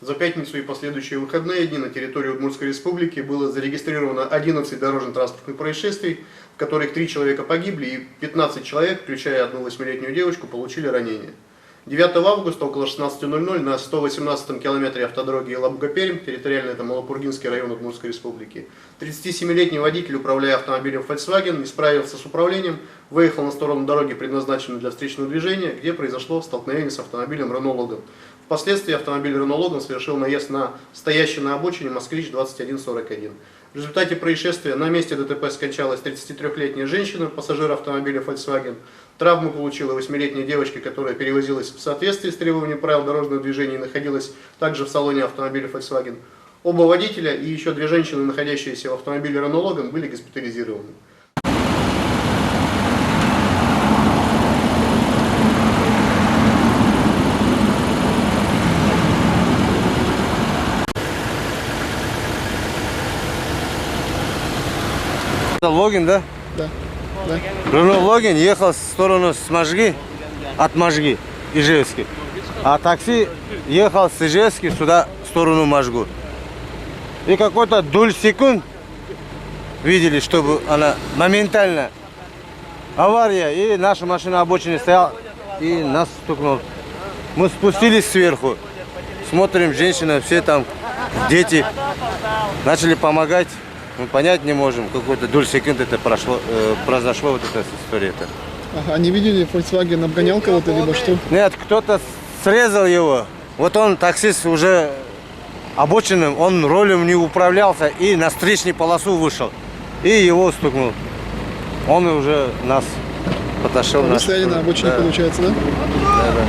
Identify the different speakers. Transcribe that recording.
Speaker 1: За пятницу и последующие выходные дни на территории Удмуртской республики было зарегистрировано 11 дорожно-транспортных происшествий, в которых 3 человека погибли и 15 человек, включая одну 8-летнюю девочку, получили ранения. 9 августа около 16:00 на 118-м километре автодороги Елабуга-Пермь, территориально это Малопургинский район Удмуртской республики, 37-летний водитель, управляя автомобилем Volkswagen, не справился с управлением, выехал на сторону дороги, предназначенную для встречного движения, где произошло столкновение с автомобилем Renault Logan. Впоследствии автомобиль Renault Logan совершил наезд на стоящий на обочине Москвич 2141. В результате происшествия на месте ДТП скончалась 33-летняя женщина, пассажир автомобиля Volkswagen. Травму получила 8-летняя девочка, которая перевозилась в соответствии с требованиями правил дорожного движения и находилась также в салоне автомобиля Volkswagen. Оба водителя и еще 2 женщины, находящиеся в автомобиле Renault Logan, были госпитализированы.
Speaker 2: Логин, да?
Speaker 3: Да. Да.
Speaker 2: Renault Логин ехал в сторону с Можги, от Можги, Ижевский. А такси ехал с Ижевский сюда, в сторону Можгу. И какой-то доль секунд видели, чтобы она моментально авария, и наша машина на обочине стояла, и нас стукнул. Мы спустились сверху, смотрим, женщина, все там, дети, начали помогать. Мы понять не можем, какой-то доль секунд это произошло вот эта история-то.
Speaker 3: Ага, они видели, Volkswagen обгонял кого-то, либо что?
Speaker 2: Нет, кто-то срезал его. Вот он, таксист, уже обочинным, он рулем не управлялся и на встречную полосу вышел. И его стукнул. Он уже нас потащил.
Speaker 3: Вы стояли на обочине,
Speaker 2: да.
Speaker 3: Получается, да?
Speaker 2: Да, да.